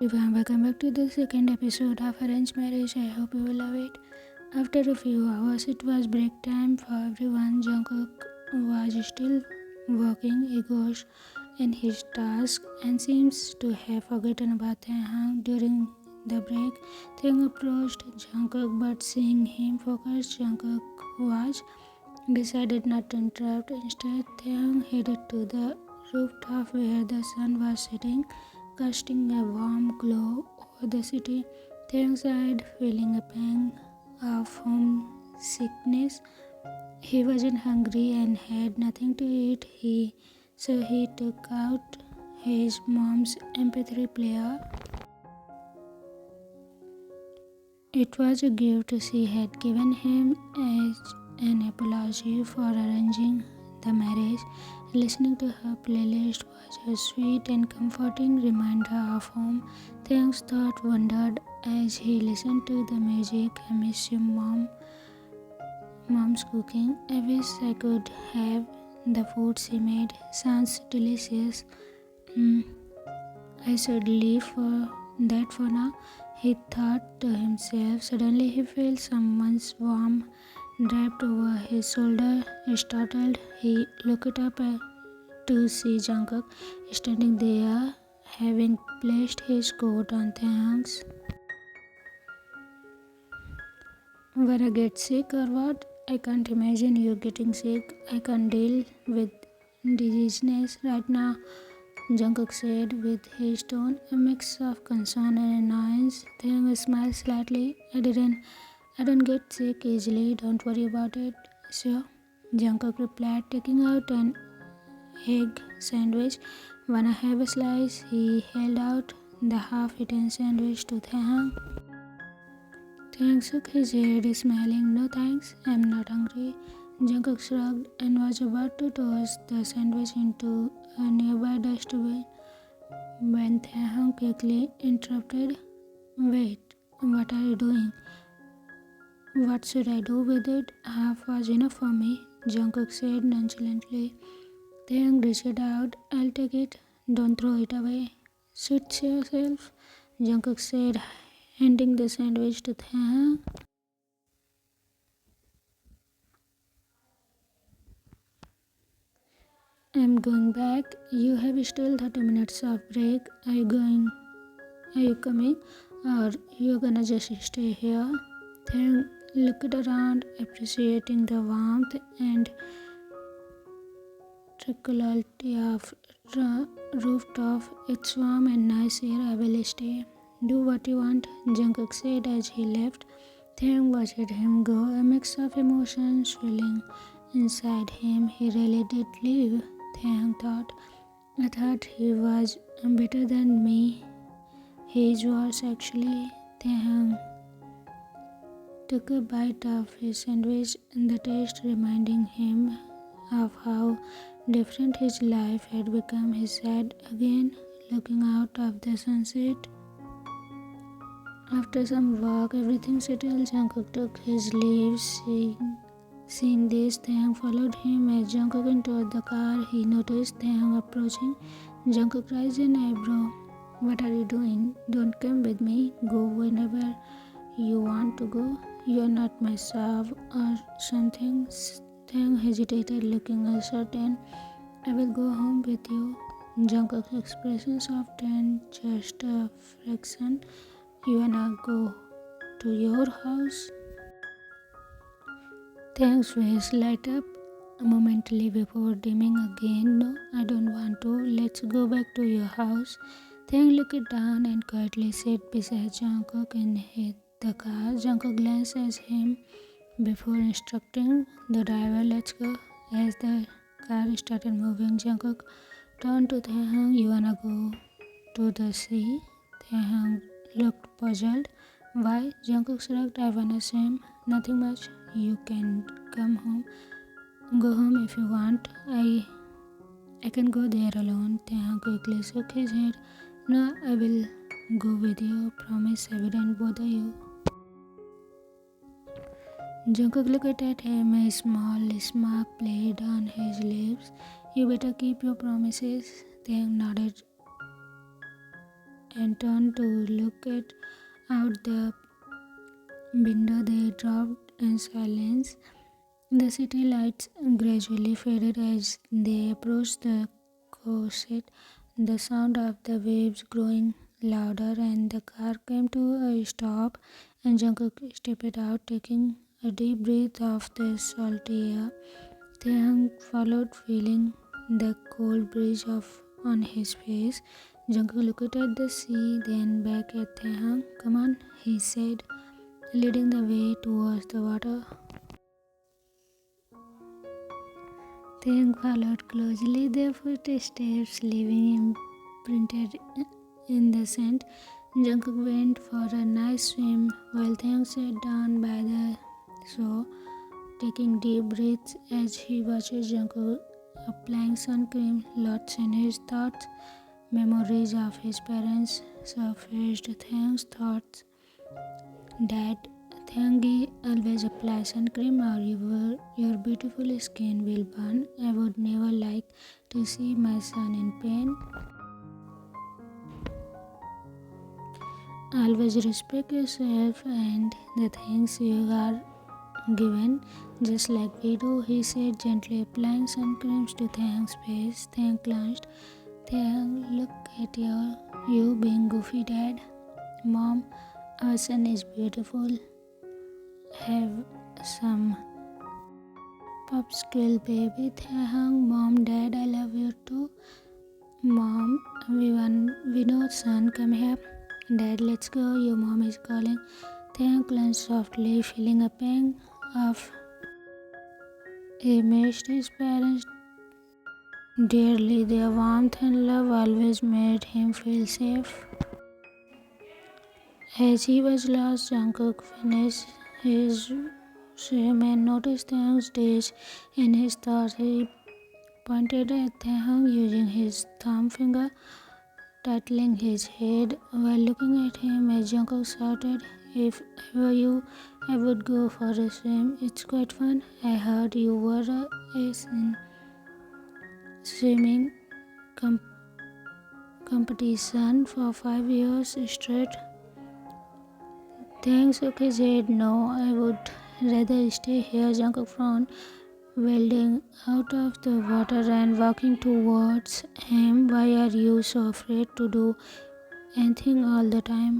Everyone, welcome back to the second episode of Arranged Marriage. I hope you will love it. After a few hours, it was break time for everyone. Jungkook was still working egos in his task and seems to have forgotten about Taehyung during the break. Taehyung approached Jungkook, but seeing him focus, Jungkook was decided not to interrupt. Instead, Taehyung headed to the rooftop where the sun was setting, casting a warm glow over the city. Taehyung sighed, feeling a pang of homesickness. He wasn't hungry and had nothing to eat. So he took out his mom's MP3 player. It was a gift she had given him as an apology for arranging the marriage. Listening to her playlist was a sweet and comforting reminder of home. Taehyung's thought wandered as he listened to the music. I miss you, Mom. Mom's cooking. I wish I could have the food she made. Sounds delicious. Hmm, I should leave for that for now, he thought to himself. Suddenly he felt someone's arm draped over his shoulder. Startled, he looked up to see Jungkook standing there, having placed his coat on Taehyung's. Wanna get sick or what? I can't imagine you getting sick. I can't deal with diseases right now, Jungkook said with his tone a mix of concern and annoyance. Taehyung smiled slightly. I don't get sick easily, don't worry about it. Sure, Jungkook replied, taking out an egg sandwich. Wanna have a slice? He held out the half-eaten sandwich to Taehyung. Taehyung shook his head, smiling. No thanks, I'm not hungry. Jungkook shrugged and was about to toss the sandwich into a nearby dustbin when Taehyung quickly interrupted. Wait, what are you doing? What should I do with it? Half was enough for me, Jungkook said nonchalantly. Taehyung reached out. I'll take it. Don't throw it away. Suit yourself, Jungkook said, handing the sandwich to Taehyung. I'm going back. You have still 30 minutes of break. Are you coming? Or you gonna just stay here? Then looked around, appreciating the warmth and tranquility of the rooftop. It's warm and nice here. I will stay. Do what you want, Jungkook said as he left. Taehyung watched him go, a mix of emotions swelling inside him. He really did leave, Taehyung thought. I thought he was better than me. He is worse actually. Taehyung took a bite of his sandwich, the taste reminding him of how different his life had become. He said again, looking out of the sunset. After some work, everything settled. Jungkook took his leave. Seeing this, Taehyung followed him. As Jungkook entered the car, he noticed Taehyung approaching. Jungkook raised an eyebrow. What are you doing? Don't come with me. Go whenever you want to go. You're not my serve or something. Taehyung hesitated, looking uncertain. I will go home with you. Jungkook's expression softened just a fraction. You wanna go to your house? Taehyung's face light up momentarily before dimming again. No, I don't want to. Let's go back to your house. Taehyung looked down and quietly sat beside Jungkook and hit the car. Jungkook glanced at him before instructing the driver, let's go. As the car started moving, Jungkook turned to Taehyung. You wanna go to the sea? Taehyung looked puzzled. Why? Jungkook shrugged. I wanna swim. Nothing much. You can come home. Go home if you want. I can go there alone. Taehyung quickly shook his head. No, I will go with you. Promise I wouldn't bother you. Jungkook looked at him. A small smirk played on his lips. You better keep your promises. Taehyung nodded and turned to look out the window. They dropped in silence. The city lights gradually faded as they approached the coast. The sound of the waves growing louder, and the car came to a stop. And Jungkook stepped out, taking a deep breath of the salty air. Taeyang followed, feeling the cold breeze on his face. Jungkook looked at the sea, then back at Taeyang. "Come on," he said, leading the way towards the water. Taeyang followed closely, their footsteps leaving imprinted in the sand. Jungkook went for a nice swim while Taeyang sat down by the shore, taking deep breaths as he watched Jungkook applying sun cream. Lots in his thoughts. Memories of his parents surfaced. Taeyang's thoughts. Dad, Taeyangi always apply sun cream or your beautiful skin will burn. I would never like to see my son in pain. Always respect yourself and the things you are given, just like we do, he said, gently applying sun creams to Taeyang's face. Taeyang glanced. Taeyang, look at you being goofy, Dad. Mom, our son is beautiful. Have some popsicle, baby. Taeyang, Mom, Dad, I love you too. Mom, we know, son, come here. Dad, let's go. Your mom is calling. Taeyang glanced softly, feeling a pang of he missed his parents dearly. Their warmth and love always made him feel safe. As he was lost, Jungkook finished his swim and noticed Taeyang's dash in his thoughts. He pointed at Taeyang using his thumb finger, titling his head while looking at him as Jungkook shouted, "If I were you, I would go for a swim. It's quite fun. I heard you were a ace in swimming competition for 5 years straight." Taeyang shook his head. "No, I would rather stay here." Jungkook frowned, wading out of the water and walking towards him. "Why are you so afraid to do anything all the time?"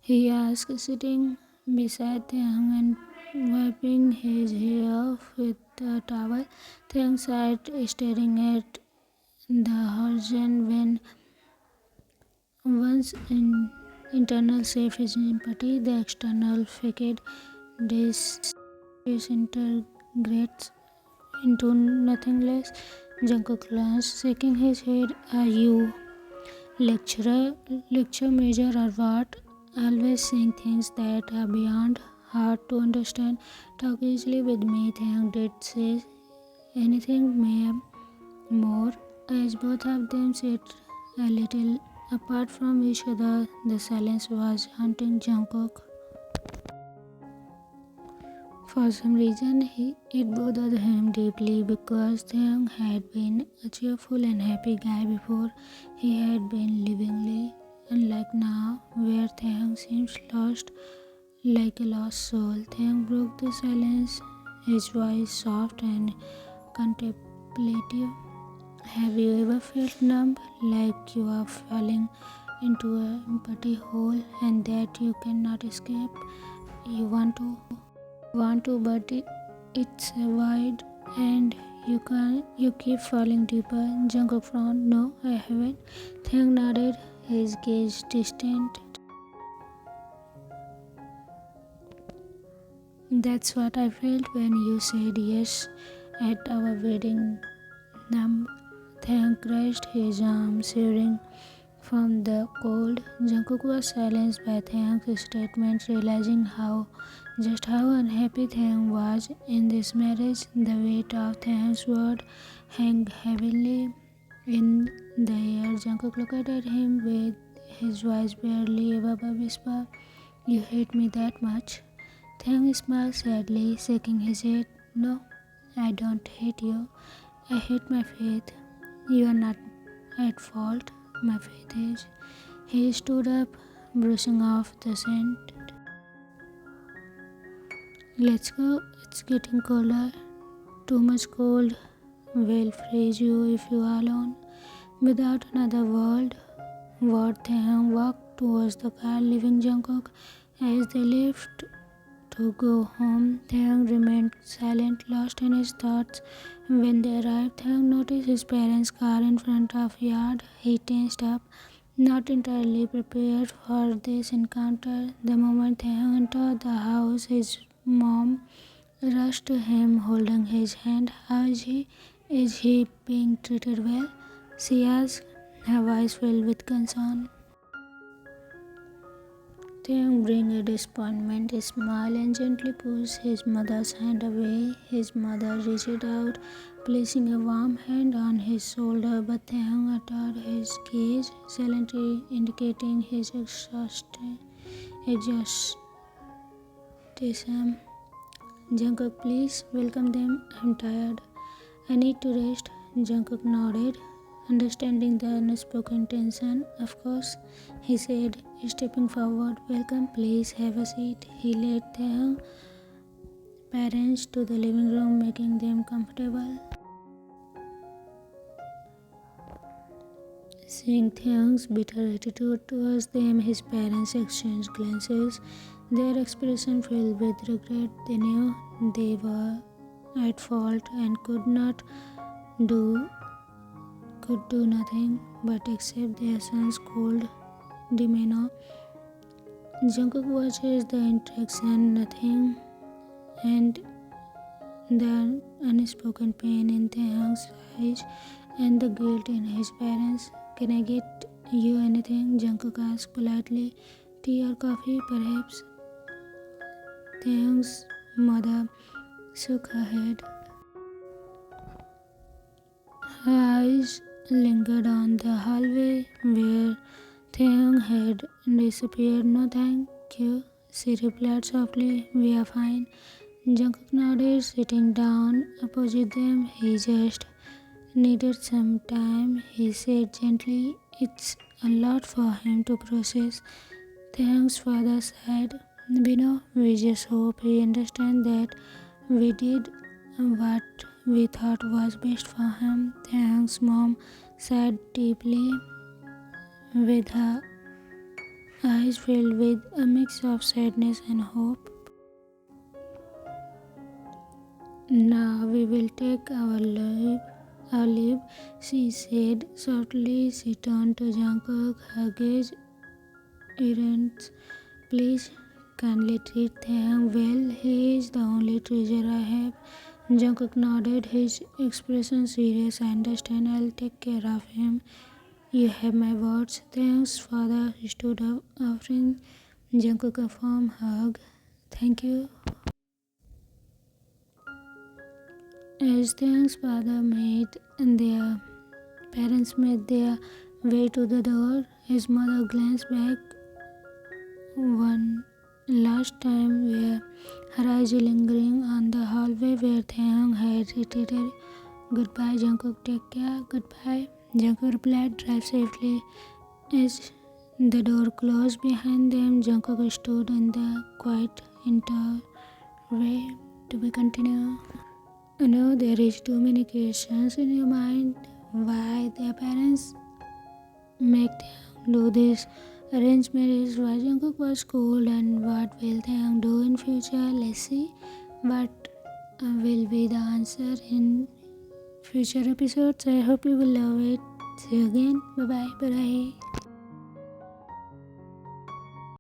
he asked, sitting beside Taeyang and wiping his hair off with a towel. Taeyang sat staring at the horizon when one's internal safe is empty, the external faded disintegrates into nothingness. Jungkook glanced, shaking his head. "Are you lecture major or what? Always saying things that are beyond hard to understand. Talk easily with me." Taeyang did say anything more as both of them sat a little apart from each other. The silence was haunting Jungkook. For some reason, it bothered him deeply because Taeyang had been a cheerful and happy guy before. He had been livingly, unlike now, where Taeyang seems lost, like a lost soul. Taeyang broke the silence, his voice soft and contemplative. "Have you ever felt numb, like you are falling into an empty hole and that you cannot escape? You want to, but it's a void and you keep falling deeper." Jungkook frowned. "No, I haven't." Taeyang nodded, his gaze distant. "That's what I felt when you said yes at our wedding." Numb. Taeyang crashed his arms, shivering from the cold. Jungkook was silenced by Taeyang's statement, realizing just how unhappy Taeyang was in this marriage. The weight of Taeyang's word hung heavily in the air. Jungkook looked at him with his voice barely above a whisper. "You hate me that much?" Taeyang smiled sadly, shaking his head. "No, I don't hate you. I hate my faith. You are not at fault. my faith is. He stood up, brushing off the scent. Let's go, it's getting colder. Too much cold will freeze you if you are alone. Without another word, Taehyung walked towards the car, leaving Jungkook. As they left to go home, Taehyung remained silent, lost in his thoughts. When they arrived, Taehyung noticed his parents' car in front of yard. He tensed up, not entirely prepared for this encounter. The moment Taehyung entered the house, his mom rushed to him, holding his hand. How is he? Is he being treated well? She asked, her voice filled with concern. Taehyung bring a disappointment smile and gently pushed his mother's hand away. His mother reached out, placing a warm hand on his shoulder, but Taehyung uttered his gaze, silently indicating his exhaustion. Jungkook, please welcome them. I'm tired. I need to rest. Jungkook nodded, understanding the unspoken tension. Of course, he said, stepping forward. Welcome, please have a seat. He led their parents to the living room, making them comfortable. Seeing Taehyung's bitter attitude towards them, his parents exchanged glances, their expression filled with regret. They knew they were at fault and do could do nothing but accept their son's cold demeanor. Jungkook watches the interaction, nothing, and the unspoken pain in Taehyung's eyes and the guilt in his parents. Can I get you anything? Jungkook asked politely. Tea or coffee, perhaps? Taehyung's mother shook her head. Her eyes lingered on the hallway where Taehyung had disappeared. No, thank you, she replied softly. We are fine. Jungkook nodded, sitting down opposite them. He just needed some time, he said gently. It's a lot for him to process. Taehyung's father sighed. We know, we just hope he understands that we did what we thought was best for him. Taehyung's mom sighed deeply, with her eyes filled with a mix of sadness and hope. Now we will take our leave, she said softly. She turned to Jungkook, her gaze errant. Please kindly treat Taehyung well. He is the only treasure I have. Jungkook nodded, his expression serious. I understand. I'll take care of him. You have my words. Taehyung's father stood up, offering Jungkook a warm hug. Thank you. As Taehyung's parents made their way to the door, his mother glanced back one last time, where her eyes lingering on the hallway where Taehyung had retreated. Goodbye, Jungkook. Take care. Goodbye. Jungkook replied, drive safely. As the door closed behind them, Jungkook stood in the quiet entryway. To be continued. I know there is too many questions in your mind. Why their parents make them do this arranged marriage? Why Jungkook was cold, and what will Taehyung do in future? Let's see what will be the answer in future episodes. I hope you will love it. See you again. Bye bye.